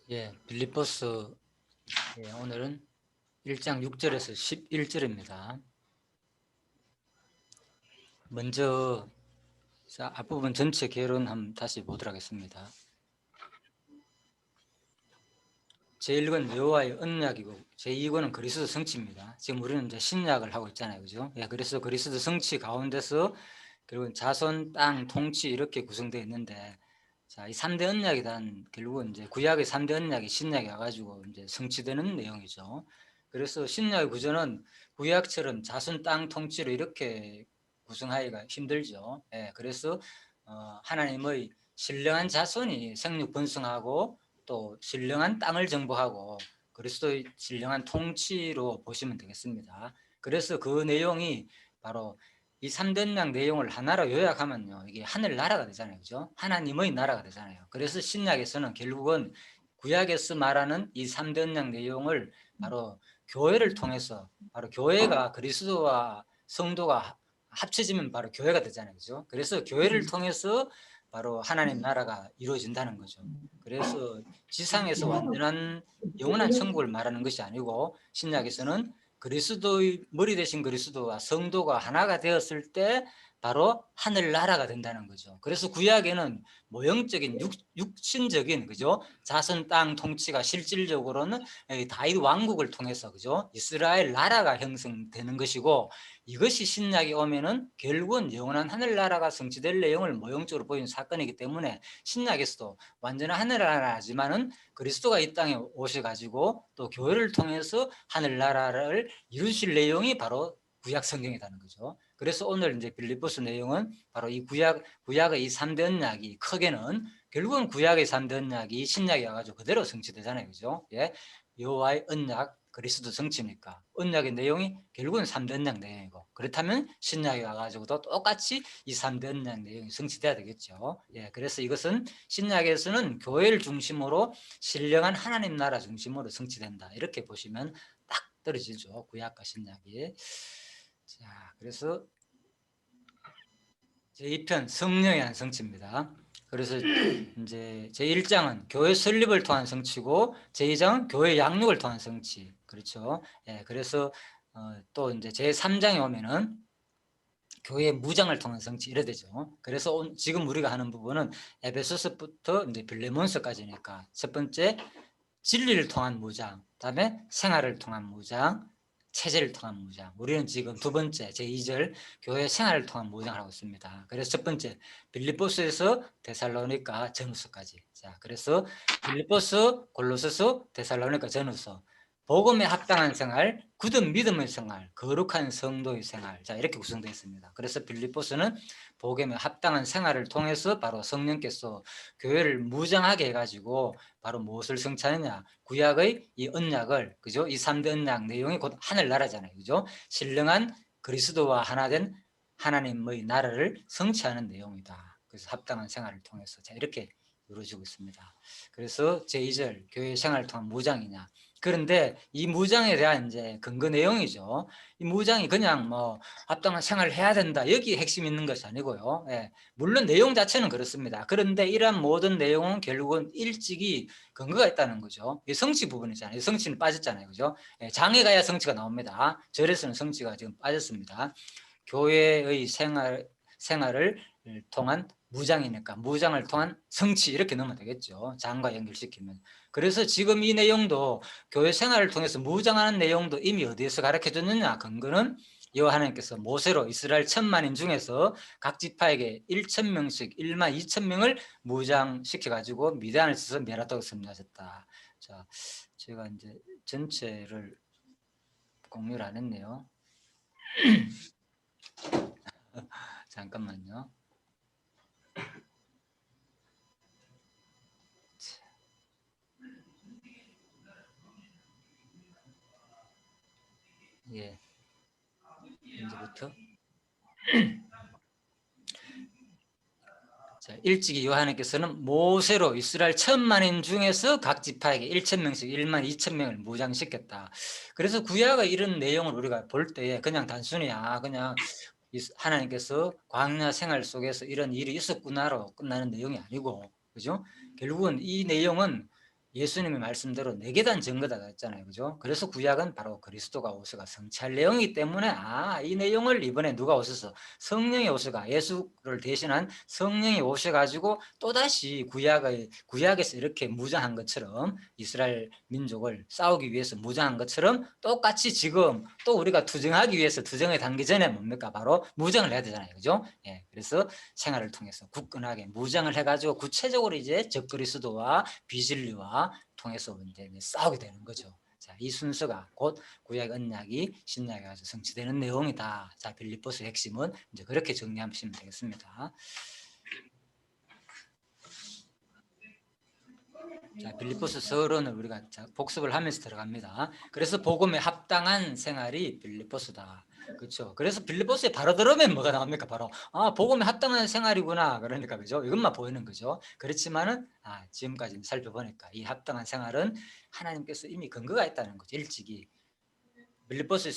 예, 빌립보서 오늘은 1장 6절에서 11절입니다. 먼저 앞부분 전체 개론 한번 다시 보도록 하겠습니다. 제1권은 여호와의 언약이고 제2권은 그리스도 성취입니다. 지금 우리는 이제 신약을 하고 있잖아요, 그죠? 예, 그래서 그리스도 성취 가운데서 결국은 자손, 땅, 통치 이렇게 구성되어 있는데, 자, 이 3대 언약이란 결국은 이제 구약의 3대 언약이 신약에 와가지고 이제 성취되는 내용이죠. 그래서 신약의 구조는 구약처럼 자손, 땅, 통치로 이렇게 구성하기가 힘들죠. 예, 그래서 하나님의 신령한 자손이 생육 번성하고 또 신령한 땅을 정복하고 그리스도의 신령한 통치로 보시면 되겠습니다. 그래서 그 내용이 바로 이 3대 언약 내용을 하나로 요약하면요, 이게 하늘나라가 되잖아요, 그죠? 하나님의 나라가 되잖아요. 그래서 신약에서는 결국은 구약에서 말하는 이 3대 언약 내용을 바로 교회를 통해서, 바로 교회가 그리스도와 성도가 합쳐지면 바로 교회가 되잖아요, 그죠? 그래서 교회를 통해서 바로 하나님 나라가 이루어진다는 거죠. 그래서 지상에서 완전한 영원한 천국을 말하는 것이 아니고, 신약에서는 그리스도의 머리 되신 그리스도와 성도가 하나가 되었을 때 바로 하늘나라가 된다는 거죠. 그래서 구약에는 모형적인 육신적인, 그죠, 자선 땅 통치가 실질적으로는 다윗 왕국을 통해서, 그죠, 이스라엘 나라가 형성되는 것이고, 이것이 신약에 오면은 결국은 영원한 하늘나라가 성취될 내용을 모형적으로 보이는 사건이기 때문에 신약에서도 완전한 하늘나라지만은 그리스도가 이 땅에 오셔가지고 또 교회를 통해서 하늘나라를 이루실 내용이 바로 구약 성경이라는 거죠. 그래서 오늘 이제 빌립보서 내용은 바로 이 구약의 이 3대 언약이 크게는 결국은 구약의 3대 언약이 신약에 와가지고 그대로 성취되잖아요, 그죠? 예, 여호와의 언약, 그리스도 성취니까 언약의 내용이 결국은 3대 언약 내용이고, 그렇다면 신약에 와가지고도 똑같이 이 3대 언약 내용이 성취돼야 되겠죠. 예, 그래서 이것은 신약에서는 교회를 중심으로 신령한 하나님 나라 중심으로 성취된다, 이렇게 보시면 딱 떨어지죠, 구약과 신약이. 자, 그래서 제2편 성령에 대한 성취입니다. 그래서 이제 제1장은 교회 설립을 통한 성취고, 제2장은 교회 양육을 통한 성취. 그렇죠. 예, 그래서 또 이제 제3장에 오면은 교회 무장을 통한 성취 이래 되죠. 그래서 지금 우리가 하는 부분은 에베소서부터 이제 빌레몬서까지니까, 첫 번째 진리를 통한 무장, 그다음에 생활을 통한 무장, 체제를 통한 무장. 우리는 지금 두 번째 제2절 교회 생활을 통한 무장을 하고 있습니다. 그래서 첫 번째 빌립보스에서 데살로니가 전후서까지. 자, 그래서 빌립보스, 골로새서, 데살로니가 전후서. 복음에 합당한 생활, 굳은 믿음의 생활, 거룩한 성도의 생활. 자, 이렇게 구성되어 있습니다. 그래서 빌립보스는 복음에 합당한 생활을 통해서 바로 성령께서 교회를 무장하게 해가지고 바로 무엇을 성취하느냐, 구약의 이 언약을, 그죠, 이 3대 언약 내용이 곧 하늘나라잖아요, 그죠, 신령한 그리스도와 하나 된 하나님의 나라를 성취하는 내용이다. 그래서 합당한 생활을 통해서, 자, 이렇게 이루어지고 있습니다. 그래서 제2절 교회 생활을 통한 무장이냐, 그런데 이 무장에 대한 이제 근거 내용이죠. 이 무장이 그냥 뭐 합당한 생활을 해야 된다, 여기 핵심이 있는 것이 아니고요. 예, 물론 내용 자체는 그렇습니다. 그런데 이러한 모든 내용은 결국은 일찍이 근거가 있다는 거죠. 이 성취 부분이잖아요. 성취는 빠졌잖아요, 그죠? 예, 장에 가야 성취가 나옵니다. 절에서는 성취가 지금 빠졌습니다. 교회의 생활을 통한 무장이니까 무장을 통한 성취, 이렇게 넣으면 되겠죠, 장과 연결시키면. 그래서 지금 이 내용도 교회 생활을 통해서 무장하는 내용도 이미 어디에서 가르쳐줬느냐, 근거는 여호와 하나님께서 모세로 이스라엘 1000만인 중에서 각 지파에게 1000명씩 1만 2천명을 무장시켜가지고 미디안을 쳐서 메라토가 승리하셨다. 자, 제가 이제 전체를 공유를 안 했네요. 잠깐만요. 예, 이제부터 자, 일찍이 요한께서는 모세로 이스라엘 1000만인 중에서 각 지파에게 1000명씩 1만 2천명을 무장시켰다. 그래서 구약의 이런 내용을 우리가 볼 때 그냥 단순히 그냥 하나님께서 광야 생활 속에서 이런 일이 있었구나로 끝나는 내용이 아니고, 그죠? 결국은 이 내용은 예수님의 말씀대로 내계단 증거다 했잖아요. 그죠? 그래서 구약은 바로 그리스도가 오셔가 성취할 내용이기 때문에 이 내용을 이번에 누가 오셔서 성령이 오셔가 예수를 대신한 성령이 오셔가지고 또다시 구약에서 이렇게 무장한 것처럼 이스라엘 민족을 싸우기 위해서 무장한 것처럼 똑같이 지금 또 우리가 투쟁하기 위해서 투쟁에 당기 전에 뭡니까? 바로 무장을 해야 되잖아요. 그죠? 예. 그래서 생활을 통해서 굳건하게 무장을 해가지고 구체적으로 이제 적그리스도와 비진리와 통해서 이제 싸우게 되는 거죠. 자, 이 순서가 곧 구약 언약이 신약에 가서 성취되는 내용이다. 자, 빌립보서의 핵심은 이제 그렇게 정리하시면 되겠습니다. 자, 빌립보서 서론을 우리가 복습을 하면서 들어갑니다. 그래서 복음에 합당한 생활이 빌립보서다. 그렇죠. 그래서 빌립보서에 바로 들어오면 뭐가 나옵니까? 바로 복음에 합당한 생활이구나. 그러니까 그죠? 이것만 보이는 거죠. 그렇지만은 지금까지 살펴보니까 이 합당한 생활은 하나님께서 이미 근거가 있다는 거죠. 일찍이 빌립보서의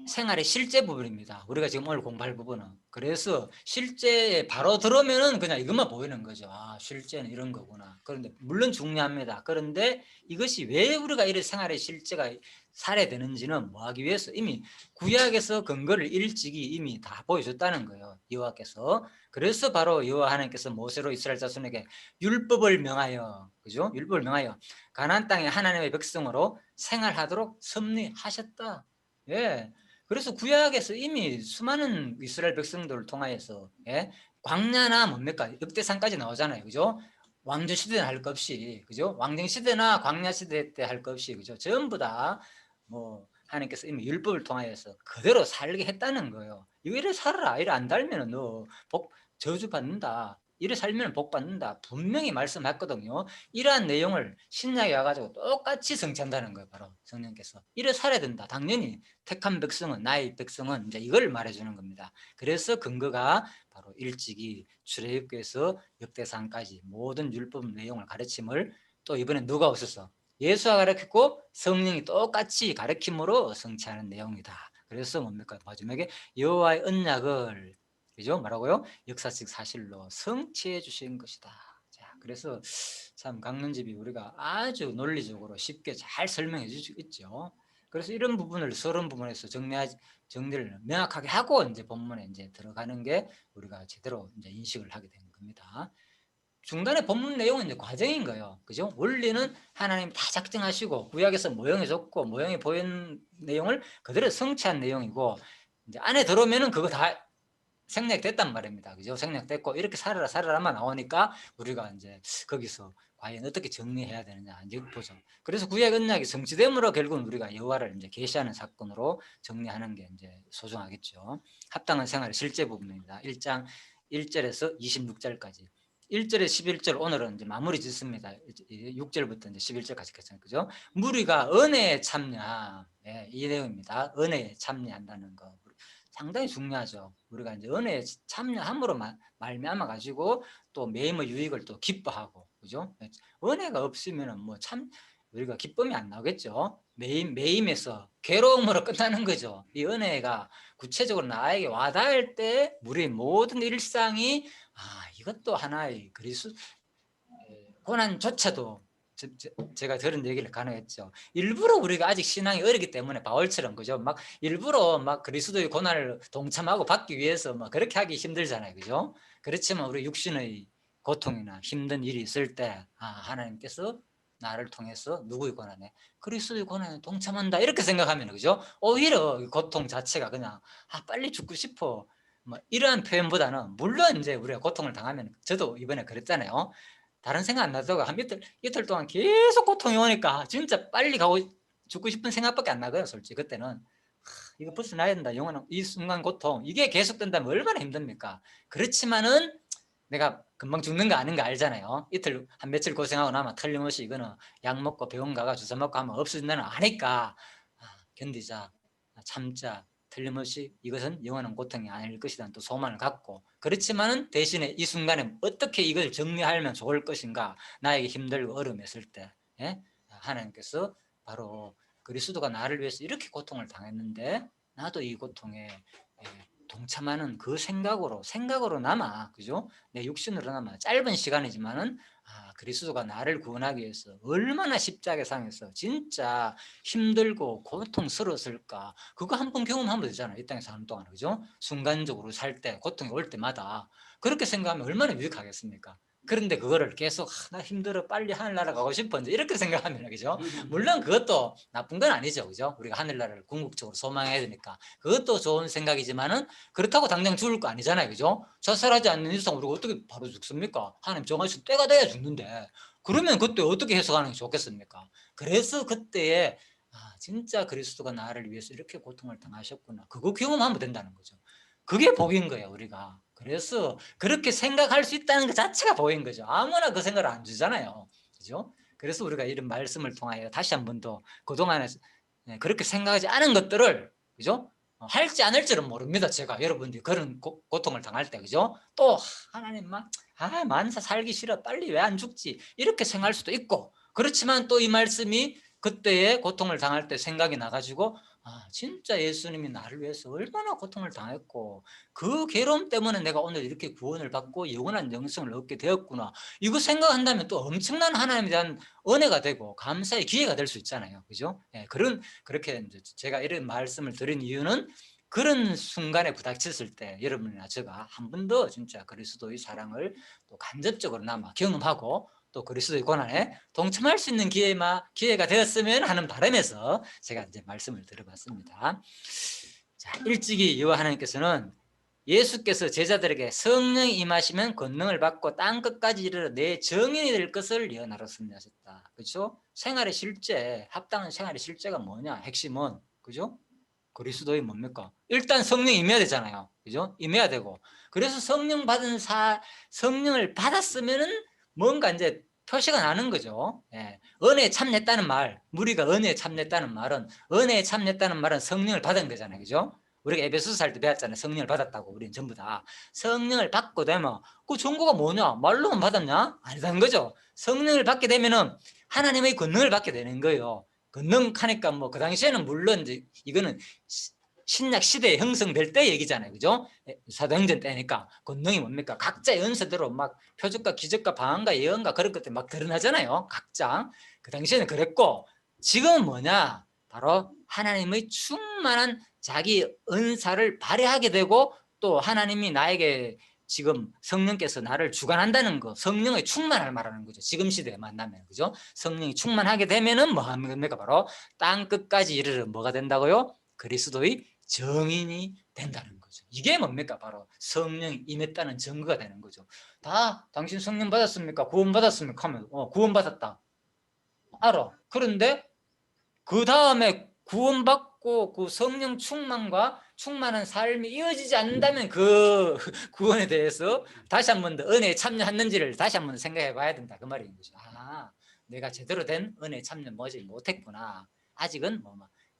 생활의 실제 부분입니다. 우리가 지금 오늘 공부할 부분은. 그래서 실제에 바로 들어오면은 그냥 이것만 보이는 거죠. 실제는 이런 거구나. 그런데 물론 중요합니다. 그런데 이것이 왜 우리가 이런 생활의 실제가 살해되는지는 뭐 하기 위해서 이미 구약에서 근거를 일찍이 이미 다 보여줬다는 거예요. 여호와께서. 그래서 바로 여호와 하나님께서 모세로 이스라엘 자손에게 율법을 명하여, 그죠? 율법을 명하여 가나안 땅의 하나님의 백성으로 생활하도록 섭리하셨다. 예. 그래서 구약에서 이미 수많은 이스라엘 백성들을 통하여서 광야나 뭡니까 역대상까지 나오잖아요. 그죠? 왕조 시대는 할 것 없이, 그죠? 왕정 시대나 광야 시대 때 할 것 없이, 그죠? 전부 다 뭐 하나님께서 이미 율법을 통하여서 그대로 살게 했다는 거예요. 이거 이래 살아라. 이래 안 달면은 너 저주 받는다. 이래 살면 복 받는다. 분명히 말씀했거든요. 이러한 내용을 신약에 와가지고 똑같이 성취한다는 거예요. 바로 성령께서 이래 살아야 된다. 당연히 택한 백성은, 나의 백성은 이제 이걸 말해주는 겁니다. 그래서 근거가 바로 일찍이 출애굽기에서 역대상까지 모든 율법 내용을 가르침을 또 이번에 누가 오셔서 예수가 가르쳤고 성령이 똑같이 가르침으로 성취하는 내용이다. 그래서 뭡니까? 마지막에 여호와의 언약을, 그죠? 뭐라고요? 역사적 사실로 성취해 주신 것이다. 자, 그래서 참 강론집이 우리가 아주 논리적으로 쉽게 잘 설명해 주고 있죠. 그래서 이런 부분을 서론 부분에서 정리를 명확하게 하고 이제 본문에 이제 들어가는 게 우리가 제대로 이제 인식을 하게 되는 겁니다. 중간에 본문 내용은 이제 과정인 거예요. 그죠? 원리는 하나님 다 작정하시고 구약에서 모형이 줬고 모형이 보인 내용을 그대로 성취한 내용이고 이제 안에 들어오면은 그거 다 생략됐단 말입니다. 그죠? 생략됐고 이렇게 살아라만 나오니까 우리가 이제 거기서 과연 어떻게 정리해야 되느냐 이제 보죠. 그래서 구약 언약이 성취됨으로 결국은 우리가 여호와를 이제 계시하는 사건으로 정리하는 게 이제 소중하겠죠. 합당한 생활의 실제 부분입니다. 1장 1절에서 26절까지. 1절에 11절 오늘은 이제 마무리 짓습니다. 6절부터 이제 11절까지 괜찮아요. 그죠? 무리가 은혜에 참여함. 이 내용입니다. 은혜에 참여한다는 거. 상당히 중요하죠. 우리가 이제 은혜에 참여함으로 말미암아 가지고 또 매임의 유익을 또 기뻐하고, 그죠? 은혜가 없으면은 뭐 참 우리가 기쁨이 안 나오겠죠. 매임에서 괴로움으로 끝나는 거죠. 이 은혜가 구체적으로 나에게 와닿을 때 우리의 모든 일상이 이것도 하나의 고난조차도 제가 들은 얘기를 가능했죠. 일부러 우리가 아직 신앙이 어리기 때문에 바울처럼, 그죠? 막 일부러 막 그리스도의 고난을 동참하고 받기 위해서 막 그렇게 하기 힘들잖아요. 그죠? 그렇지만 우리 육신의 고통이나 힘든 일이 있을 때 하나님께서 나를 통해서 누구의 고난에? 그리스도의 고난에 동참한다. 이렇게 생각하면, 그죠? 오히려 고통 자체가 그냥 빨리 죽고 싶어. 뭐 이러한 표현보다는, 물론 이제 우리가 고통을 당하면, 저도 이번에 그랬잖아요. 다른 생각 안 나다가 한 이틀 동안 계속 고통이 오니까 진짜 빨리 가고 죽고 싶은 생각밖에 안 나고요. 솔직히 그때는 이거 벌써 나야 된다. 영원한 이 순간 고통 이게 계속된다면 얼마나 힘듭니까? 그렇지만은 내가 금방 죽는 거 아는 거 알잖아요. 이틀 한 며칠 고생하고 나면 틀림없이 이거는 약 먹고 병원 가가 주사 먹고 하면 없어진다는 아니까 견디자, 참자. 틀림없이 이것은 영원한 고통이 아닐 것이라는 또 소망을 갖고, 그렇지만은 대신에 이 순간에 어떻게 이걸 정리하면 좋을 것인가, 나에게 힘들고 어려움했을 때 하나님께서 바로 그리스도가 나를 위해서 이렇게 고통을 당했는데 나도 이 고통에 동참하는 그 생각으로나마, 그죠? 내 육신으로나마 짧은 시간이지만은 그리스도가 나를 구원하기 위해서 얼마나 십자가에 상해서 진짜 힘들고 고통스러웠을까, 그거 한 번 경험하면 되잖아요. 이 땅에 사는 동안, 그죠? 순간적으로 살 때, 고통이 올 때마다 그렇게 생각하면 얼마나 유익하겠습니까? 그런데 그거를 계속 나 힘들어, 빨리 하늘나라 가고 싶어, 이제 이렇게 생각하면, 그죠? 물론 그것도 나쁜 건 아니죠, 그죠? 우리가 하늘나라를 궁극적으로 소망해야 되니까 그것도 좋은 생각이지만은, 그렇다고 당장 죽을 거 아니잖아요, 그죠? 자살하지 않는 이상 우리가 어떻게 바로 죽습니까? 하나님 정하신 때가 돼야 죽는데, 그러면 그때 어떻게 해석하는 게 좋겠습니까? 그래서 그때에 진짜 그리스도가 나를 위해서 이렇게 고통을 당하셨구나, 그거 경험하면 된다는 거죠. 그게 복인 거예요, 우리가. 그래서 그렇게 생각할 수 있다는 것 자체가 복인 거죠. 아무나 그 생각을 안 주잖아요, 그죠? 그래서 우리가 이런 말씀을 통하여 다시 한 번 더 그동안에 그렇게 생각하지 않은 것들을, 그죠? 할지 안 할지는 모릅니다. 제가 여러분들이 그런 고통을 당할 때, 그죠? 또 하나님 만사 살기 싫어, 빨리 왜 안 죽지, 이렇게 생각할 수도 있고, 그렇지만 또 이 말씀이 그때의 고통을 당할 때 생각이 나가지고, 진짜 예수님이 나를 위해서 얼마나 고통을 당했고, 그 괴로움 때문에 내가 오늘 이렇게 구원을 받고 영원한 영생을 얻게 되었구나, 이거 생각한다면 또 엄청난 하나님에 대한 은혜가 되고 감사의 기회가 될 수 있잖아요, 그죠? 그렇게 제가 이런 말씀을 드린 이유는, 그런 순간에 부닥쳤을 때 여러분이나 제가 한 번 더 진짜 그리스도의 사랑을 또 간접적으로나마 경험하고, 또 그리스도의 고난에 동참할 수 있는 기회가 되었으면 하는 바람에서 제가 이제 말씀을 드려봤습니다. 자, 일찍이 여호와 하나님께서는 예수께서 제자들에게 성령이 임하시면 권능을 받고 땅 끝까지 이르러 내 증인이 될 것을 예언하라 씀하셨다. 그렇죠? 생활의 실제, 합당한 생활의 실제가 뭐냐? 핵심은, 그죠? 그리스도의 뭡니까? 일단 성령이 임해야 되잖아요, 그죠? 임해야 되고, 그래서 성령을 받았으면은 뭔가 이제 표시가 나는 거죠. 은혜에 참냈다는 말, 무리가 은혜에 참냈다는 말은, 성령을 받은 거잖아요, 그죠? 우리가 에베소서 살 때 배웠잖아요. 성령을 받았다고. 우리는 전부 다 성령을 받고 되면 그 증거가 뭐냐? 말로만 받았냐? 아니다는 거죠. 성령을 받게 되면은 하나님의 권능을 받게 되는 거예요. 권능하니까 뭐 그 당시에는 물론 이제 이거는 신약 시대에 형성될 때 얘기잖아요, 그죠? 사도행전 때니까. 권능이 뭡니까? 각자의 은사대로 막 표적과 기적과 방언과 예언과 그런 것들 막 드러나잖아요, 각자. 그 당시에는 그랬고, 지금은 뭐냐? 바로 하나님의 충만한 자기 은사를 발휘하게 되고, 또 하나님이 나에게 지금 성령께서 나를 주관한다는 거, 성령의 충만을 말하는 거죠. 지금 시대에 만나면, 그죠? 성령이 충만하게 되면은 뭐 하는 겁니까? 바로 땅 끝까지 이르러 뭐가 된다고요? 그리스도의 정인이 된다는 거죠. 이게 뭡니까? 바로 성령이 임했다는 증거가 되는 거죠. 다 당신 성령 받았습니까? 구원 받았습니까? 하면 구원 받았다. 알아. 그런데 그 다음에 구원받고 그 성령 충만한 삶이 이어지지 않는다면 그 구원에 대해서 다시 한 번 더 은혜에 참여했는지를 다시 한 번 생각해 봐야 된다, 그 말인 거죠. 내가 제대로 된 은혜에 참여 못했구나, 아직은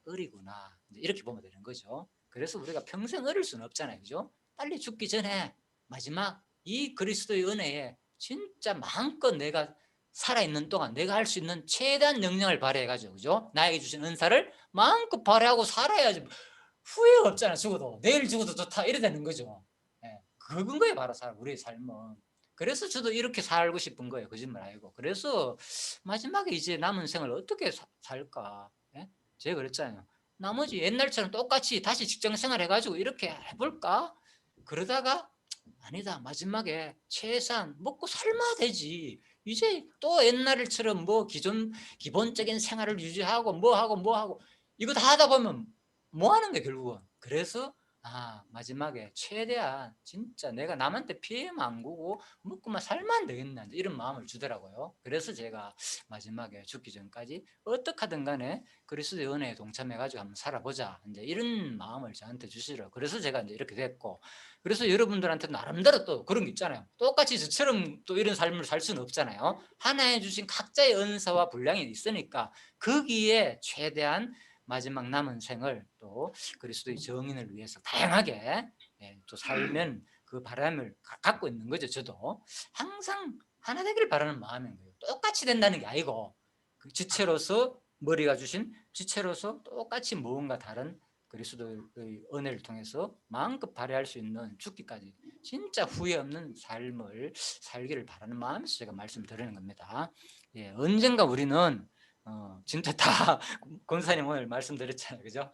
어리구나, 이렇게 보면 되는 거죠. 그래서 우리가 평생 어릴 수는 없잖아요, 그죠? 빨리 죽기 전에 마지막 이 그리스도의 은혜에 진짜 마음껏 내가 살아있는 동안 내가 할 수 있는 최대한 역량을 발휘해가지고, 그죠? 나에게 주신 은사를 마음껏 발휘하고 살아야지. 후회가 없잖아. 죽어도 내일 죽어도 좋다, 이래 되는 거죠. 그건 거예요, 바로 우리의 삶은. 그래서 저도 이렇게 살고 싶은 거예요, 거짓말 아니고. 그래서 마지막에 이제 남은 생을 어떻게 살까, 제가 그랬잖아요. 나머지 옛날처럼 똑같이 다시 직장 생활 해가지고 이렇게 해볼까? 그러다가 아니다, 마지막에 최소한 먹고 살면 되지. 이제 또 옛날처럼 기본적인 생활을 유지하고 뭐 하고 이거 다 하다 보면 뭐 하는 거야, 결국은. 그래서 마지막에 최대한 진짜 내가 남한테 피해만 안 주고 먹고만 살면 안 되겠나, 이런 마음을 주더라고요. 그래서 제가 마지막에 죽기 전까지 어떻게 하든 간에 그리스도의 은혜에 동참해가지고 한번 살아보자, 이제 이런 마음을 저한테 주시더라고요. 그래서 제가 이제 이렇게 됐고, 그래서 여러분들한테 나름대로 또 그런 게 있잖아요. 똑같이 저처럼 또 이런 삶을 살 수는 없잖아요. 하나에 주신 각자의 은사와 분량이 있으니까 거기에 최대한 마지막 남은 생을 또 그리스도의 정인을 위해서 다양하게 또 살면 그 바람을 갖고 있는 거죠. 저도 항상 하나 되기를 바라는 마음인 거예요. 똑같이 된다는 게 아니고, 그 지체로서 머리가 주신 지체로서 똑같이 무언가 다른 그리스도의 은혜를 통해서 마음껏 발휘할 수 있는 죽기까지 진짜 후회 없는 삶을 살기를 바라는 마음에서 제가 말씀드리는 겁니다. 예, 언젠가 우리는 진짜 다 권사님 오늘 말씀드렸잖아요, 그죠?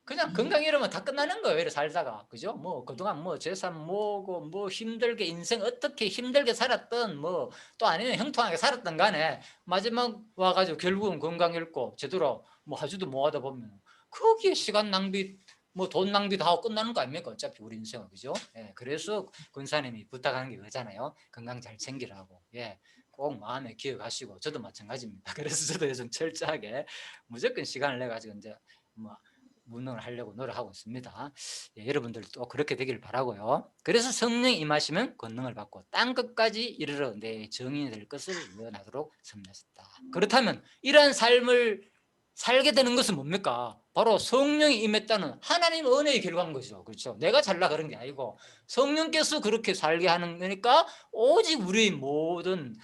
그냥 건강 잃으면 다 끝나는 거예요. 이렇게 살다가, 그죠? 뭐 그동안 뭐 재산 모으고 뭐 힘들게 인생 어떻게 힘들게 살았던 뭐 또 아니면 형통하게 살았던 간에 마지막 와가지고 결국은 건강 잃고 제대로 뭐 하지도 못하다 보면 거기에 시간 낭비 뭐 돈 낭비도 하고 끝나는 거 아닙니까? 어차피 우리 인생은, 그죠? 예, 그래서 권사님이 부탁하는 게 그거잖아요. 건강 잘 챙기라고. 예. 꼭 마음에 기억하시고 저도 마찬가지입니다. 그래서 저도 요즘 철저하게 무조건 시간을 내 가지고 이제 뭐 운동을 하려고 노력하고 있습니다. 예, 여러분들도 그렇게 되길 바라고요. 그래서 성령이 임하시면 권능을 받고 땅 끝까지 이르러 내 정인이 될 것을 예언하도록 섭리하셨다. 그렇다면 이러한 삶을 살게 되는 것은 뭡니까? 바로 성령이 임했다는 하나님의 은혜의 결과인 거죠. 그렇죠? 내가 잘나 그런 게 아니고 성령께서 그렇게 살게 하는 거니까 오직 우리의 모든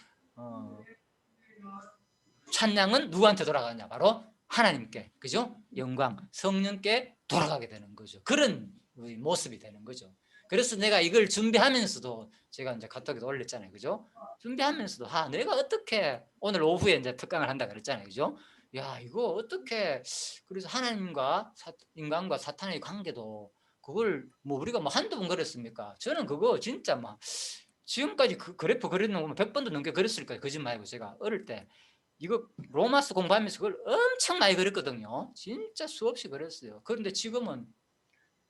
찬양은 누구한테 돌아가냐? 바로 하나님께, 그죠? 영광, 성령께 돌아가게 되는 거죠. 그런 우리 모습이 되는 거죠. 그래서 내가 이걸 준비하면서도 제가 이제 카톡에도 올렸잖아요, 그죠? 준비하면서도 내가 어떻게 오늘 오후에 이제 특강을 한다 그랬잖아요, 그죠? 야, 이거 어떻게 그래서 하나님과 인간과 사탄의 관계도 그걸 뭐 우리가 뭐 한두 번 그랬습니까? 저는 그거 진짜 막 지금까지 그 그래프 그리는 거 100번도 넘게 그렸을 거예요. 거짓말이고 제가 어릴 때 이거 로마서 공부하면서 그걸 엄청 많이 그렸거든요. 진짜 수없이 그렸어요. 그런데 지금은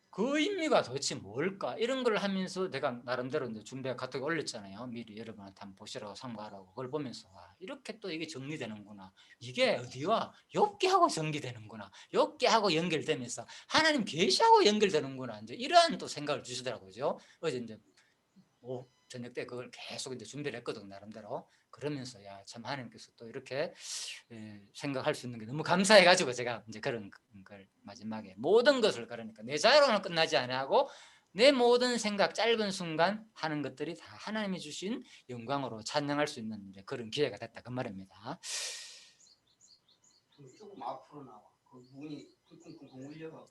그 의미가 도대체 뭘까? 이런 걸 하면서 내가 나름대로 이제 준비해 카톡에 올렸잖아요. 미리 여러분한테 한번 보시라고 참고하라고. 그걸 보면서 이렇게 또 이게 정리되는구나. 이게 어디와 욥기하고 전개되는구나. 욥기하고 연결되면서 하나님 계시하고 연결되는구나. 이제 이러한 또 생각을 주시더라고요. 어제 이제 저녁 때 그걸 계속 이제 준비를 했거든 나름대로. 그러면서 참 하나님께서 또 이렇게 생각할 수 있는 게 너무 감사해가지고 제가 이제 그런 걸 마지막에 모든 것을 그러니까 내 자유로는 끝나지 않고 내 모든 생각 짧은 순간 하는 것들이 다 하나님이 주신 영광으로 찬양할 수 있는 이제 그런 기회가 됐다 그 말입니다. 조금 앞으로 나와. 그 문이 쿵쿵쿵쿵 울려.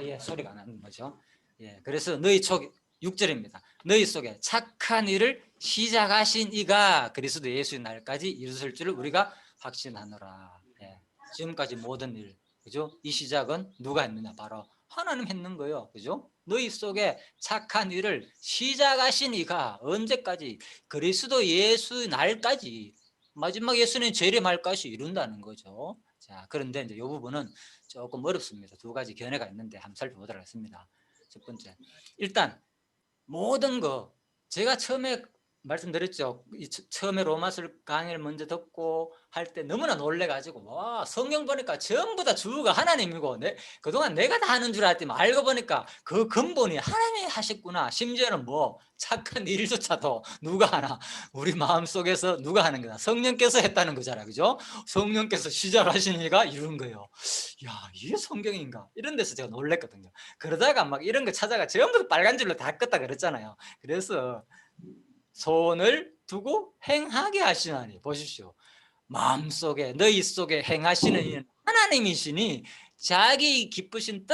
예, 소리가 안 나는 거죠. 예, 그래서 너희 속 6절입니다. 너희 속에 착한 일을 시작하신 이가 그리스도 예수의 날까지 이루실 줄을 우리가 확신하노라. 예, 지금까지 모든 일, 그죠? 이 시작은 누가 했느냐? 바로 하나님 했는 거예요, 그죠? 너희 속에 착한 일을 시작하신 이가 언제까지? 그리스도 예수의 날까지 마지막 예수는 재림할까지 이룬다는 거죠. 자, 그런데 이제 이 부분은 조금 어렵습니다. 두 가지 견해가 있는데 한번 살펴보도록 하겠습니다. 첫 번째, 일단 모든 거 제가 처음에 말씀드렸죠. 처음에 로마서 강의를 먼저 듣고 할 때 너무나 놀래가지고 와 성경 보니까 전부 다 주가 하나님이고 그동안 내가 다 하는 줄 알았더니 알고 보니까 그 근본이 하나님이 하셨구나. 심지어는 뭐 착한 일조차도 누가 하나 우리 마음속에서 누가 하는 거다. 성령께서 했다는 거잖아, 그죠? 성령께서 시작하시니까 이룬 거예요. 야, 이게 성경인가? 이런 데서 제가 놀랬거든요. 그러다가 막 이런 거 찾아가 전부 빨간 줄로 다 껐다 그랬잖아요. 그래서 손을 두고 행하게 하시나니 보십시오. 마음속에 너희 속에 행하시는 이는 하나님이시니 자기 기쁘신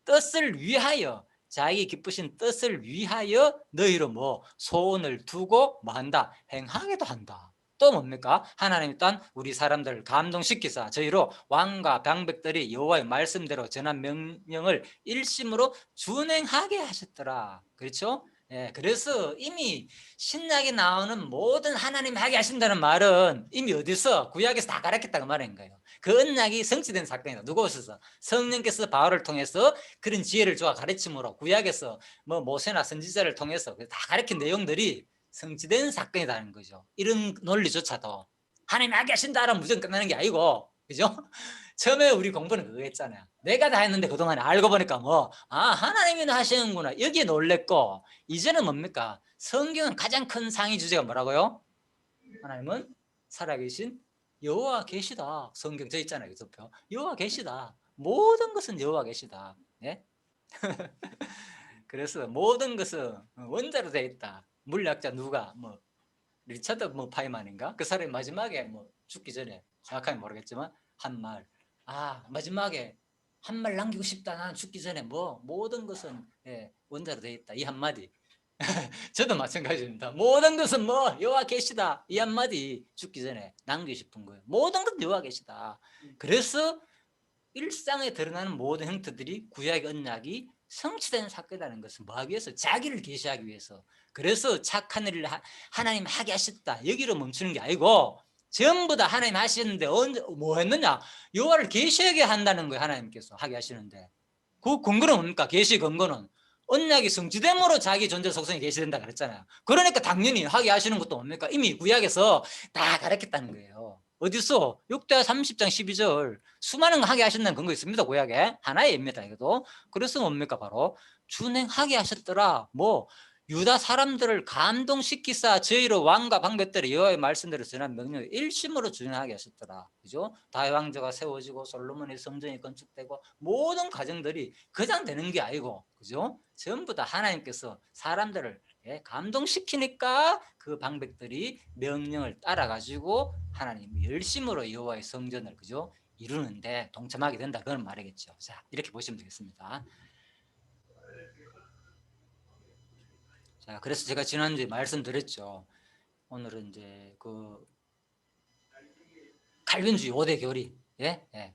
뜻을 위하여 자기 기쁘신 뜻을 위하여 너희로 뭐 소원을 두고 뭐 한다? 행하게도 한다. 또 뭡니까? 하나님이 또한 우리 사람들을 감동시키사 저희로 왕과 방백들이 여호와의 말씀대로 전한 명령을 일심으로 준행하게 하셨더라. 그렇죠? 예, 그래서 이미 신약에 나오는 모든 하나님이 하게 하신다는 말은 이미 어디서 구약에서 다 가르쳤다고 말하는 거예요. 그 언약이 성취된 사건이다. 누가 오셔서 성령께서 바울을 통해서 그런 지혜를 주어 가르침으로 구약에서 뭐 모세나 선지자를 통해서 다 가르친 내용들이 성취된 사건이라는 거죠. 이런 논리조차도 하나님이 하게 하신다라면 무조건 끝나는 게 아니고, 그죠? 처음에 우리 공부는 그거 했잖아요. 내가 다 했는데 그동안 알고 보니까 하나님이 하시는구나. 여기에 놀랬고, 이제는 뭡니까? 성경은 가장 큰 상위 주제가 뭐라고요? 하나님은 살아계신 여호와 계시다. 성경 저 있잖아요, 그 표. 여호와 계시다. 모든 것은 여호와 계시다. 네? 그래서 모든 것은 원자로 되어 있다. 물리학자 누가 리차드 파이만인가? 그 사람이 마지막에 죽기 전에 정확하게 모르겠지만 한 말. 마지막에 한 말 남기고 싶다. 나는 죽기 전에 모든 것은 원자로 되어 있다. 이 한마디. 저도 마찬가지입니다. 모든 것은 여호와 계시다. 이 한마디 죽기 전에 남기고 싶은 거예요. 모든 것 여호와 계시다. 그래서 일상에 드러나는 모든 형태들이 구약의 언약이 성취되는 사건이라는 것은 뭐하기 위해서? 자기를 계시하기 위해서. 그래서 착한 일을 하나님 하게 하셨다. 여기로 멈추는 게 아니고 전부 다 하나님 하시는데 뭐 했느냐? 여호와를 계시하게 한다는 거예요. 하나님께서 하게 하시는데 그 근거는 뭡니까? 계시 근거는 언약이 성취됨으로 자기 존재 속성이 계시된다 그랬잖아요. 그러니까 당연히 하게 하시는 것도 뭡니까? 이미 구약에서 다 가르쳤다는 거예요. 어디서? 6대 30장 12절 수많은 거 하게 하신다는 근거 있습니다. 구약에 하나의 예입니다. 이것도. 그래서 뭡니까? 바로 준행하게 하셨더라. 유다 사람들을 감동시키사 저희로 왕과 방백들을 여호와의 말씀대로 전한 명령을 일심으로 준행하게 하셨더라. 그죠? 다윗 왕조가 세워지고 솔로몬의 성전이 건축되고 모든 과정들이 그냥 되는 게 아니고, 그죠? 전부 다 하나님께서 사람들을 감동시키니까 그 방백들이 명령을 따라가지고 하나님 열심으로 여호와의 성전을, 그죠? 이루는데 동참하게 된다. 그런 말이겠죠. 자, 이렇게 보시면 되겠습니다. 자, 그래서 제가 지난주에 말씀드렸죠. 오늘은 이제 그 칼빈주의 5대 교리.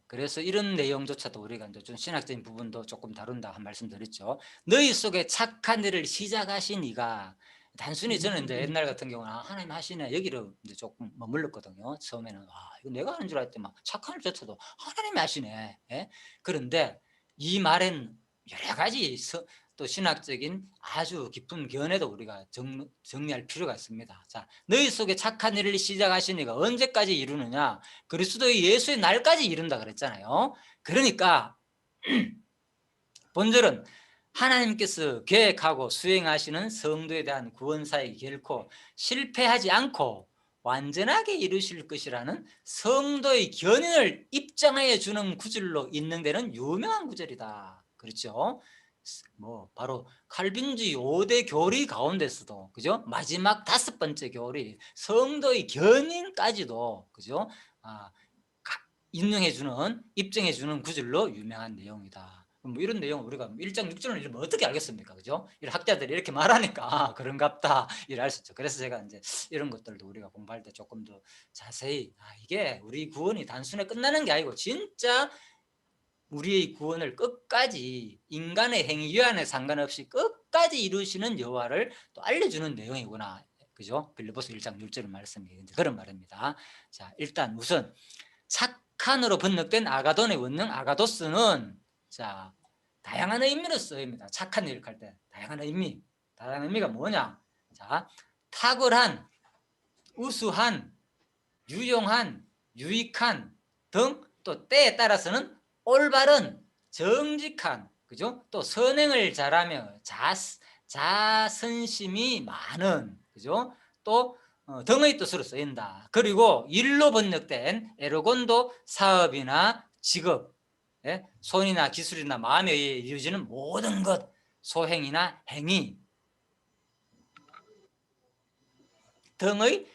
그래서 이런 내용조차도 우리가 이제 좀 신학적인 부분도 조금 다룬다 한 말씀드렸죠. 너희 속에 착한 일을 시작하신 이가, 단순히 저는 이제 옛날 같은 경우는 하나님 하시네 여기로 이제 조금 머물렀거든요. 처음에는 이거 내가 하는 줄 알았더니 착한 일조차도 하나님이 하시네. 그런데 이 말엔 여러 가지 또 신학적인 아주 깊은 견해도 우리가 정리할 필요가 있습니다. 자, 너희 속에 착한 일을 시작하신 이가 언제까지 이루느냐? 그리스도의 예수의 날까지 이룬다 그랬잖아요. 그러니까 본절은 하나님께서 계획하고 수행하시는 성도에 대한 구원사역이 결코 실패하지 않고 완전하게 이루실 것이라는 성도의 견인을 입증하여 주는 구절로 인용되는 유명한 구절이다. 그렇죠? 바로 칼빈주의 5대 교리 가운데서도, 그죠? 마지막 5번째 교리 성도의 견인까지도, 그죠? 인용해주는, 입증해주는 구절로 유명한 내용이다. 이런 내용 우리가 1장 6절을 읽으면 어떻게 알겠습니까? 그죠? 학자들이 이렇게 말하니까 그런갑다 이를 알 수 있죠. 그래서 제가 이제 이런 것들도 우리가 공부할 때 조금 더 자세히 이게 우리 구원이 단순히 끝나는 게 아니고 진짜 우리의 구원을 끝까지 인간의 행위 유한에 상관없이 끝까지 이루시는 여호와를 또 알려주는 내용이구나. 그죠? 빌립보서 1장 6절 말씀이 그런 말입니다. 자, 일단 우선 착한으로 번역된 아가돈의 원능 아가도스는 자, 다양한 의미로 쓰입니다. 착한 일을 할 때 다양한 의미가 뭐냐? 자, 탁월한, 우수한, 유용한, 유익한 등, 또 때에 따라서는 올바른, 정직한, 그죠? 또 선행을 잘하며 자선심이 많은, 그죠? 또 등의 뜻으로 쓰인다. 그리고 일로 번역된 에르곤도 사업이나 직업, 손이나 기술이나 마음에 의해 이루어지는 모든 것, 소행이나 행위 등의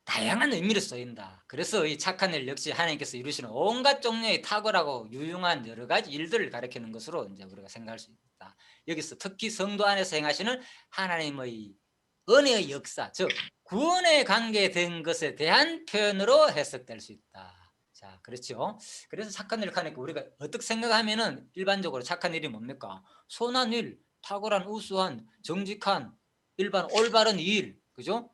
다양한 의미로 쓰인다. 그래서 이 착한 일 역시 하나님께서 이루시는 온갖 종류의 탁월하고 유용한 여러 가지 일들을 가리키는 것으로 이제 우리가 생각할 수 있다. 여기서 특히 성도 안에서 행하시는 하나님의 은혜의 역사, 즉 구원에 관계된 것에 대한 표현으로 해석될 수 있다. 자, 그렇죠. 그래서 착한 일을 하니까 우리가 어떻게 생각하면은 일반적으로 착한 일이 뭡니까? 선한 일, 탁월한, 우수한, 정직한, 일반 올바른 일, 그죠?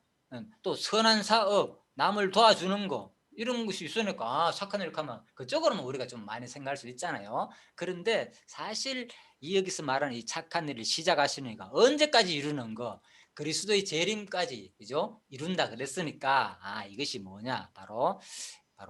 또 선한 사업, 남을 도와주는 거 이런 것이 있으니까 착한 일을 하면 그쪽으로는 우리가 좀 많이 생각할 수 있잖아요. 그런데 사실 여기서 말하는 이 착한 일을 시작하시니까 언제까지 이루는 거, 그리스도의 재림까지, 그죠? 이룬다 그랬으니까 이것이 뭐냐? 바로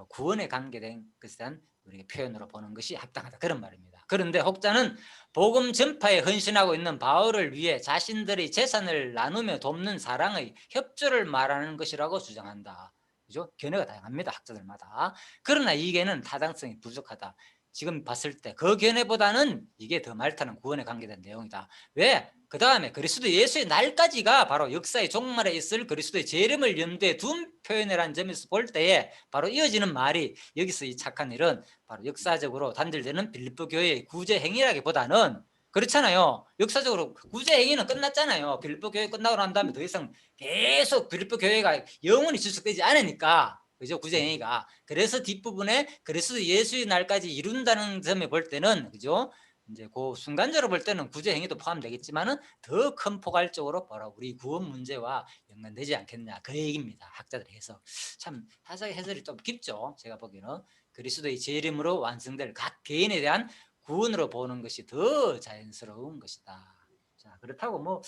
구원에 관계된 것에 대한 우리가 표현으로 보는 것이 합당하다, 그런 말입니다. 그런데 혹자는 복음 전파에 헌신하고 있는 바울을 위해 자신들의 재산을 나누며 돕는 사랑의 협조를 말하는 것이라고 주장한다. 그죠? 견해가 다양합니다. 학자들마다. 그러나 이게는 타당성이 부족하다. 지금 봤을 때 그 견해보다는 이게 더 말타는 구원에 관계된 내용이다. 왜? 그 다음에 그리스도 예수의 날까지가 바로 역사의 종말에 있을 그리스도의 재림을 염두에 둔 표현이라는 점에서 볼 때에 바로 이어지는 말이 여기서 이 착한 일은 바로 역사적으로 단절되는 빌립보 교회의 구제 행위라기보다는 그렇잖아요. 역사적으로 구제 행위는 끝났잖아요. 빌립보 교회 끝나고 난 다음에 더 이상 계속 빌립보 교회가 영원히 지속되지 않으니까, 그죠? 구제 행위가. 그래서 뒷부분에 그리스도 예수의 날까지 이룬다는 점에 볼 때는, 그죠? 이제 그 순간적으로 볼 때는 구제 행위도 포함되겠지만은 더 큰 포괄적으로 바로 우리 구원 문제와 연관되지 않겠냐, 그 얘기입니다. 학자들의 해석. 참 사실 해설이 좀 깊죠. 제가 보기에는 그리스도의 재림으로 완성될 각 개인에 대한 구원으로 보는 것이 더 자연스러운 것이다. 자, 그렇다고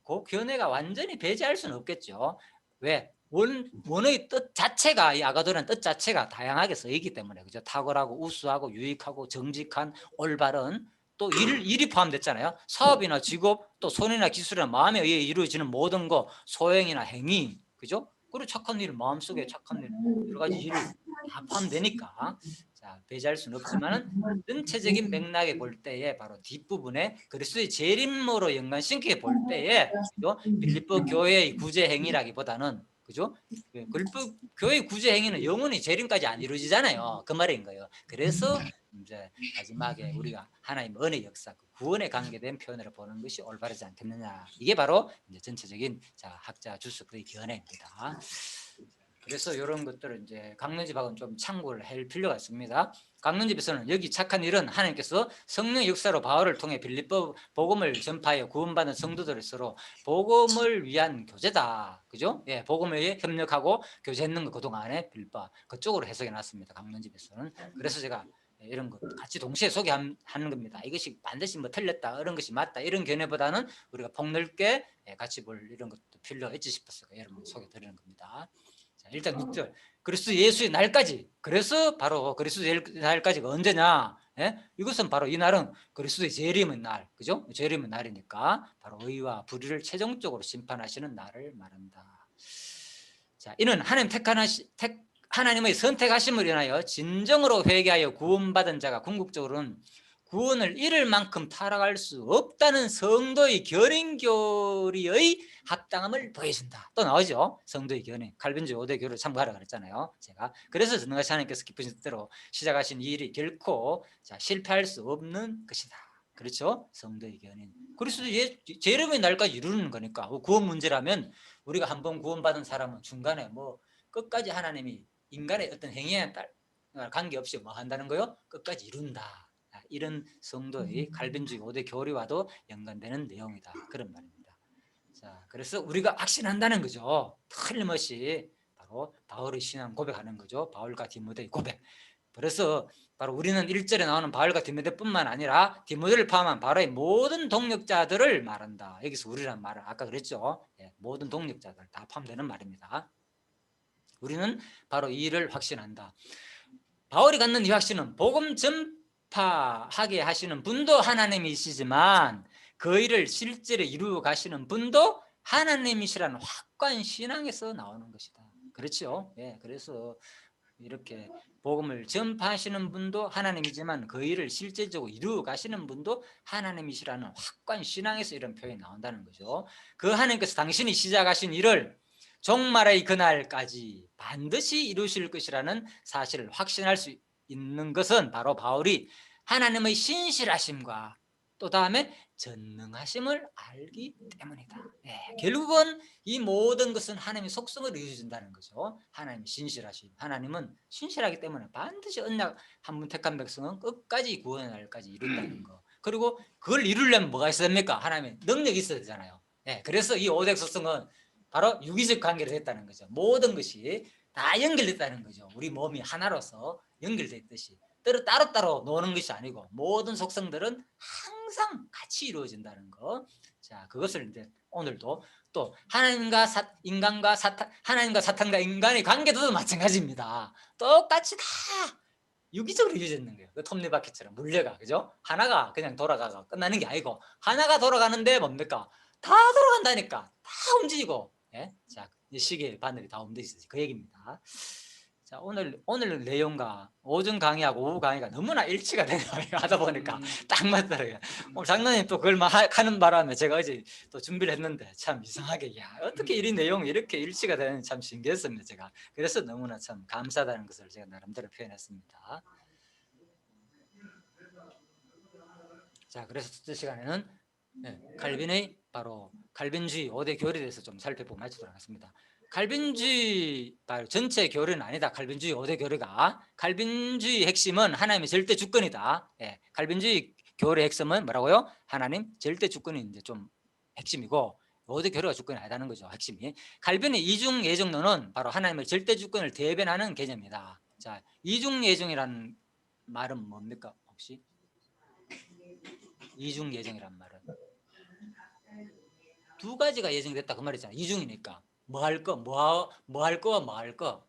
그 견해가 완전히 배제할 수는 없겠죠. 왜? 원의 뜻 자체가, 이 아가도라는 뜻 자체가 다양하게 쓰이기 때문에, 그죠? 탁월하고 우수하고 유익하고 정직한, 올바른, 또 일이 포함됐잖아요. 사업이나 직업, 또 손이나 기술이나 마음에 의해 이루어지는 모든 거, 소행이나 행위, 그죠? 그리고 착한 일, 마음속에 착한 일, 여러 가지 일 다 포함되니까, 자, 배제할 수는 없지만은 전체적인 맥락에 볼 때에 바로 뒷부분에 그리스도의 재림으로 연관시켜 볼 때에, 그죠? 빌립보 교회의 구제 행위라기보다는, 그죠? 빌립보 교회 구제 행위는 영원히 재림까지 안 이루어지잖아요. 그 말인 거예요. 그래서 이제 마지막에 우리가 하나님 은혜 역사, 구원에 관계된 표현으로 보는 것이 올바르지 않겠느냐. 이게 바로 이제 전체적인 학자 주석의 견해입니다. 그래서 이런 것들을 이제 강론집하고는 좀 참고를 할 필요가 있습니다. 강론집에서는 여기 착한 일은 하나님께서 성령 역사로 바울을 통해 빌립보 복음을 전파하여 구원받은 성도들을 서로 복음을 위한 교제다. 그죠? 예, 복음을 위해 협력하고 교제했는 거 그동안에 빌립보 그쪽으로 해석해 놨습니다. 강론집에서는. 그래서 제가 이런 것 같이 동시에 소개하는 겁니다. 이것이 반드시 뭐 틀렸다, 이런 것이 맞다, 이런 견해보다는 우리가 폭넓게 같이 볼 이런 것도 필요가 있지 싶어서 여러분 소개 드리는 겁니다. 자, 일단 6절 그리스도 예수의 날까지. 그래서 바로 그리스도의 날까지가 언제냐? 예? 이것은 바로 이 날은 그리스도의 재림의 날, 그죠? 재림의 날이니까 바로 의와 불의를 최종적으로 심판하시는 날을 말한다. 자, 이는 하나님의 선택하심을 인하여 진정으로 회개하여 구원받은 자가 궁극적으로는 구원을 잃을 만큼 타락할 수 없다는 성도의 견인교리의 합당함을 보여준다. 또 나오죠. 성도의 견인. 칼빈주의 5대 교리를 참고하라 그랬잖아요. 제가. 그래서 전능하신 하나님께서 기쁘신 뜻대로 시작하신 이 일이 결코 실패할 수 없는 것이다. 그렇죠? 성도의 견인. 그리스도의 재림의 날까지 이루는 거니까. 구원 문제라면 우리가 한번 구원받은 사람은 중간에 끝까지 하나님이 인간의 어떤 행위에 관계없이 한다는 거요? 끝까지 이룬다. 이런 성도의 칼빈주의 5대 교리와도 연관되는 내용이다. 그런 말입니다. 자, 그래서 우리가 확신한다는 거죠. 틀림없이 바로 바울의 신앙 고백하는 거죠. 바울과 디모데의 고백. 그래서 바로 우리는 1절에 나오는 바울과 디모데뿐만 아니라 디모데를 포함한 바울의 모든 동력자들을 말한다. 여기서 우리란 말은 아까 그랬죠. 모든 동력자들 다 포함되는 말입니다. 우리는 바로 이 일을 확신한다. 바울이 갖는 이 확신은 복음 전파하게 하시는 분도 하나님이시지만 그 일을 실제로 이루어 가시는 분도 하나님이시라는 확고한 신앙에서 나오는 것이다. 그렇죠? 예, 그래서 이렇게 복음을 전파하시는 분도 하나님이지만 그 일을 실제적으로 이루어 가시는 분도 하나님이시라는 확고한 신앙에서 이런 표현이 나온다는 거죠. 그 하나님께서 당신이 시작하신 일을 종말의 그날까지 반드시 이루실 것이라는 사실을 확신할 수 있는 것은 바로 바울이 하나님의 신실하심과 또 다음에 전능하심을 알기 때문이다. 결국은 이 모든 것은 하나님의 속성을 이루어준다는 거죠. 하나님이 신실하심. 하나님은 신실하기 때문에 반드시 언약 한 분 택한 백성은 끝까지 구원의 날까지 이룬다는 거. 그리고 그걸 이루려면 뭐가 있어야 됩니까? 하나님의 능력이 있어야 되잖아요. 그래서 이 오백 속성은 바로 유기적 관계를 했다는 거죠. 모든 것이 다 연결됐다는 거죠. 우리 몸이 하나로서 연결됐듯이 따로따로 노는 것이 아니고 모든 속성들은 항상 같이 이루어진다는 거. 자, 그것을 이제 오늘도 또 하나님과 하나님과 사탄과 인간의 관계도 마찬가지입니다. 똑같이 다 유기적으로 이루어지는 거예요. 그 톱니바퀴처럼 물려가, 그죠? 하나가 그냥 돌아가가 끝나는 게 아니고 하나가 돌아가는데 뭡니까? 다 돌아간다니까. 다 움직이고. 자, 시계 바늘이 다 움직이지. 그 얘기입니다. 자, 오늘 내용과 오전 강의하고 오후 강의가 너무나 일치가 되네요. 하다 보니까 딱 맞더라고요. 오늘 장로님 또 그걸 하는 바람에 제가 어제 또 준비를 했는데 참 이상하게 야 어떻게 이 내용이 이렇게 일치가 되는지 참 신기했습니다. 제가 그래서 너무나 참 감사하다는 것을 제가 나름대로 표현했습니다. 자, 그래서 첫째 시간에는 칼빈의 바로 칼빈주의 5대 교리에 대해서 좀 살펴보고 마치도록 하겠습니다. 칼빈주의 전체 교리는 아니다. 칼빈주의 5대 교리가 칼빈주의 핵심은 하나님의 절대 주권이다. 칼빈주의 교리의 핵심은 뭐라고요? 하나님 절대 주권이 이제 좀 핵심이고 5대 교리가 주권이 아니다는 거죠. 핵심이. 칼빈의 이중 예정론은 바로 하나님의 절대 주권을 대변하는 개념이다. 자, 이중 예정이라는 말은 뭡니까 혹시? 이중 예정이란 말은 두 가지가 예정이 됐다 그 말이잖아요. 이중이니까 뭐 할 거, 뭐 할 거와 뭐 할 거.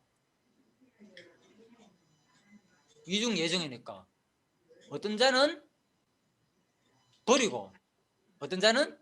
이중 예정이니까 어떤 자는 버리고 어떤 자는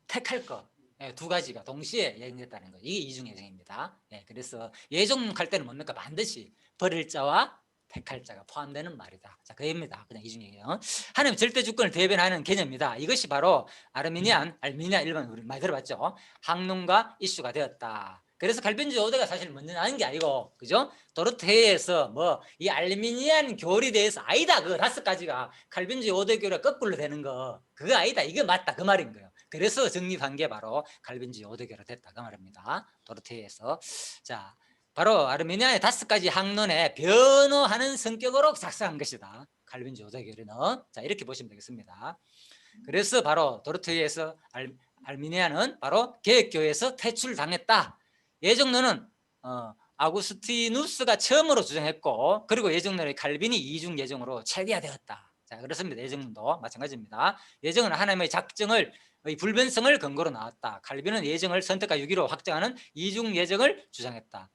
택할 거. 두 가지가 동시에 예정됐다는 거예요. 이게 이중 예정입니다. 그래서 예정할 때는 뭡니까? 반드시 버릴 자와 택할 자가 포함되는 말이다. 자, 그입니다. 그냥 이중이에요. 하나님 절대 주권을 대변하는 개념입니다. 이것이 바로 알미니아 일반 우리 많이 들어봤죠. 학론과 이슈가 되었다. 그래서 칼빈주의 5대가 사실 먼저 나는 게 아니고, 그죠? 도르테에서 뭐 이 알미니안 교리에 대해서 아니다. 그 5가지가 칼빈주의 5대 교리가 거꾸로 되는 거 그거 아니다. 이거 맞다. 그 말인 거예요. 그래서 정립한 게 바로 칼빈주의 5대 교리가 됐다. 그 말입니다. 도르테에서. 자. 바로 아르메니아의 5가지 학론에 변호하는 성격으로 작성한 것이다. 칼빈주의 5대 교리는. 자, 이렇게 보시면 되겠습니다. 그래서 바로 도르트에서 알미니아는 바로 개혁교회에서 퇴출당했다. 예정론은 아구스티누스가 처음으로 주장했고, 그리고 예정론의 칼빈이 이중 예정으로 체계화되었다. 자, 그렇습니다. 예정론도 마찬가지입니다. 예정은 하나님의 작정을 불변성을 근거로 나왔다. 칼빈은 예정을 선택과 유기로 확정하는 이중 예정을 주장했다.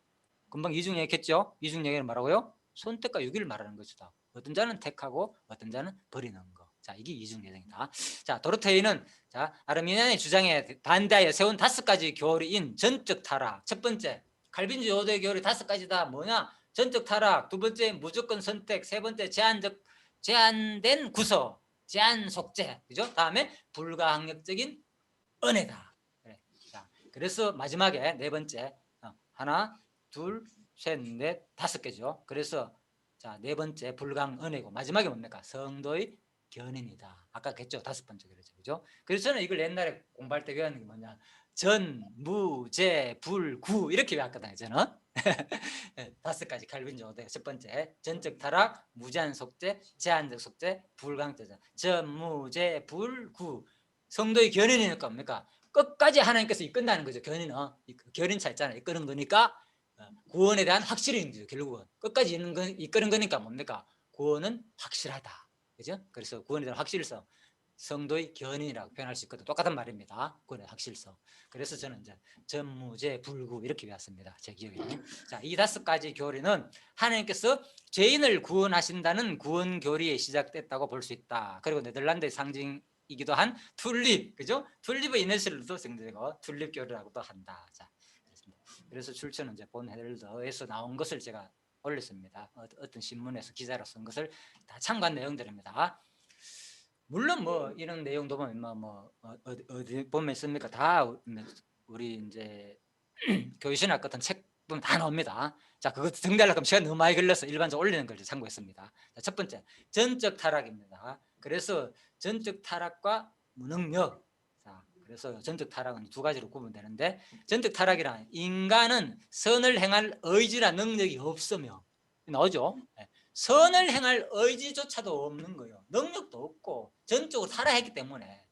금방 이중 얘기했죠. 이중 얘기는 뭐라고요? 선택과 유기를 말하는 것이다. 어떤 자는 택하고 어떤 자는 버리는 거. 자, 이게 이중 예정이다. 자, 도르테이는 자, 아르미니아의 주장에 반대하여 세운 5가지 교리인 전적 타락. 첫 번째, 칼빈주의 5대 교리 5가지다. 뭐냐? 전적 타락. 두 번째, 무조건 선택. 세 번째, 제한된 구서, 제한 속죄. 그죠? 다음에 불가항력적인 은혜다. 그래. 자, 그래서 마지막에 네 번째, 하나, 둘, 셋, 넷, 5개죠. 그래서 자, 네 번째 불강 은혜고 마지막에 뭡니까? 성도의 견인이다. 아까 했죠. 5번째 그죠? 그래서 저는 이걸 옛날에 공부할 때 외우는 게 뭐냐? 전, 무, 제, 불, 구 이렇게 외웠거든요. 저는 5가지 칼빈주의 5대. 첫 번째 전적 타락, 무제한 속죄, 제한적 속죄, 불강죄자. 전, 무, 제, 불, 구. 성도의 견인이니까 뭡니까? 끝까지 하나님께서 이끈다는 거죠. 견인은 견인차 있잖아요. 이끄는 거니까 구원에 대한 확실히 있는 거죠. 결국은 끝까지 이끄는 거니까 뭡니까? 구원은 확실하다. 그죠? 그래서 구원에 대한 확실성, 성도의 견인이라고 표현할 수 있거든. 똑같은 말입니다. 구원의 확실성. 그래서 저는 이제 전무제 불구 이렇게 외웠습니다. 제 기억에. 자, 이 5가지 교리는 하나님께서 죄인을 구원하신다는 구원 교리에 시작됐다고 볼 수 있다. 그리고 네덜란드의 상징이기도 한 튤립, 그죠? 튤립의 이니셜로도 정되고 튤립 교리라고도 한다. 자, 그래서 출처는 이제 본 헤럴드에서 나온 것을 제가 올렸습니다. 어떤 신문에서 기자로 쓴 것을 다 참고한 내용들입니다. 물론 뭐 이런 내용도 보면 어디 보면 씁니까? 다 우리 이제 교육신학 같은 책 보면 다 나옵니다. 자, 그거 정리하려고 하면 시간 너무 많이 걸려서 일반적으로 올리는 걸 참고했습니다. 자, 첫 번째 전적 타락입니다. 그래서 전적 타락과 무능력. 그래서 전적 타락은 2가지로 구분되는데, 전적 타락이란 인간은 선을 행할 의지나 능력이 없으며 나오죠. 선을 행할 의지조차도 없는 거예요. 능력도 없고 전적으로 타락했기 때문에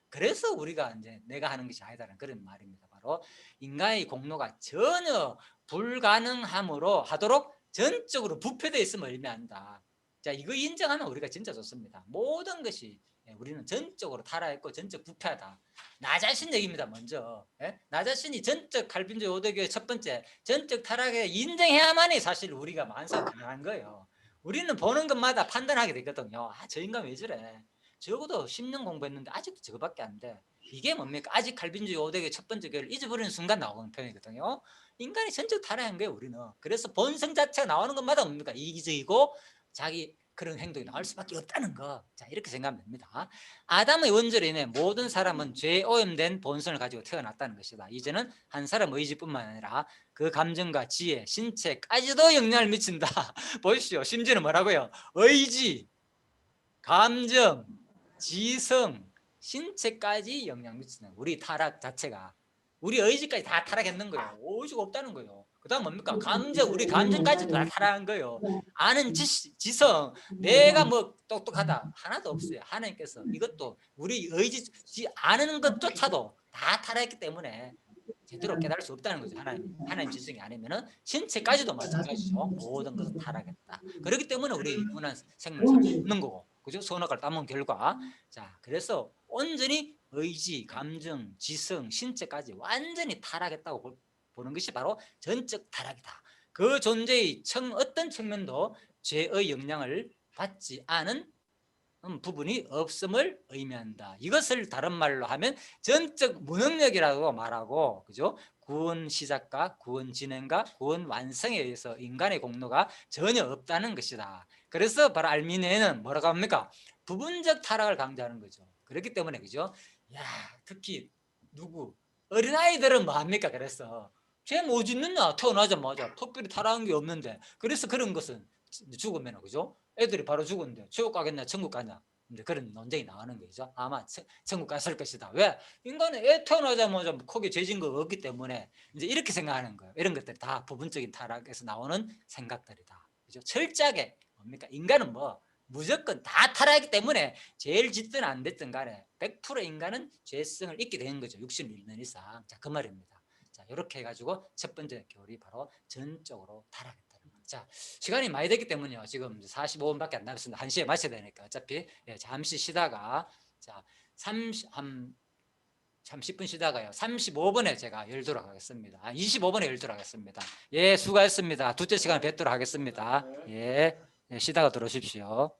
그래서 우리가 이제 내가 하는 것이 아니다라는 그런 말입니다. 바로 인간의 공로가 전혀 불가능함으로 하도록 전적으로 부패되어 있음을 의미한다. 자, 이거 인정하면 우리가 진짜 좋습니다. 모든 것이 우리는 전적으로 타락했고 전적 부패하다. 나 자신 얘기입니다. 먼저 나 자신이 전적 칼빈주의 5대교의 첫 번째 전적 타락에 인정해야만이 사실 우리가 만사 가능한 거예요. 우리는 보는 것마다 판단하게 되거든요. 저 인간 왜 저래? 적어도 10년 공부했는데 아직도 저거밖에 안 돼. 이게 뭡니까? 아직 칼빈주의 5대의 첫 번째 교회를 잊어버리는 순간 나오는 표현이거든요. 인간이 전적 타락한 거예요, 우리는. 그래서 본성 자체가 나오는 것마다 뭡니까? 이기적이고 자기 그런 행동이 나올 수밖에 없다는 거. 자, 이렇게 생각하면 됩니다. 아담의 원죄로 인해 모든 사람은 죄에 오염된 본성을 가지고 태어났다는 것이다. 이제는 한 사람 의지뿐만 아니라 그 감정과 지혜, 신체까지도 영향을 미친다. 보십시오. 심지어는 뭐라고요? 의지, 감정, 지성, 신체까지 영향 미치는 우리 타락 자체가 우리 의지까지 다 타락했는 거예요. 의지가 없다는 거예요. 그 다음 뭡니까? 감정, 우리 감정까지 다 타락한 거예요. 아는 지성, 내가 뭐 똑똑하다 하나도 없어요. 하나님께서 이것도 우리 의지 아는 것조차도 다 타락했기 때문에 제대로 깨달을 수 없다는 거죠. 하나님 지성이 아니면은 신체까지도 마찬가지죠. 모든 것은 타락했다. 그렇기 때문에 우리 영원한 생명을 살 수 없는 거고, 그죠? 선악과를 따먹은 결과. 자, 그래서 온전히 의지, 감정, 지성, 신체까지 완전히 타락했다고 보는 것이 바로 전적 타락이다. 그 존재의 어떤 측면도 죄의 영향을 받지 않은 부분이 없음을 의미한다. 이것을 다른 말로 하면 전적 무능력이라고 말하고, 그죠? 구원 시작과 구원 진행과 구원 완성에 의해서 인간의 공로가 전혀 없다는 것이다. 그래서 바로 알미니에는 뭐라고 합니까? 부분적 타락을 강조하는 거죠. 그렇기 때문에, 그죠? 야, 특히 누구 어린아이들은 뭐 합니까? 그래서 쟤 뭐 짓느냐? 태어나자마자 특별히 타락한 게 없는데. 그래서 그런 것은 죽으면, 그죠? 애들이 바로 죽었는데 지옥 가겠냐 천국 가냐, 근데 그런 논쟁이 나오는 거죠. 아마 천국 갔을 것이다. 왜? 인간은 애 태어나자마자 크게 죄진 거 없기 때문에 이제 이렇게 생각하는 거예요. 이런 것들이 다 부분적인 타락에서 나오는 생각들이다. 그죠? 철저하게 뭡니까? 인간은 뭐 무조건 다 타락하기 때문에 죄를 짓든 안 됐든 간에 100% 인간은 죄성을 잊게 되는 거죠. 61년 이상. 자, 그 말입니다. 자, 이렇게 해가지고 첫 번째 교리 바로 전적으로 타락했다는 거. 자, 시간이 많이 됐기 때문에요. 지금 45분밖에 안 남았습니다. 1시에 마쳐야 되니까 어차피 잠시 쉬다가 자 30분 쉬다가요. 35분에 제가 열도록 하겠습니다. 25분에 열도록 하겠습니다. 예, 수고하셨습니다. 둘째 시간에 뵙도록 하겠습니다. 예, 쉬다가 들어오십시오.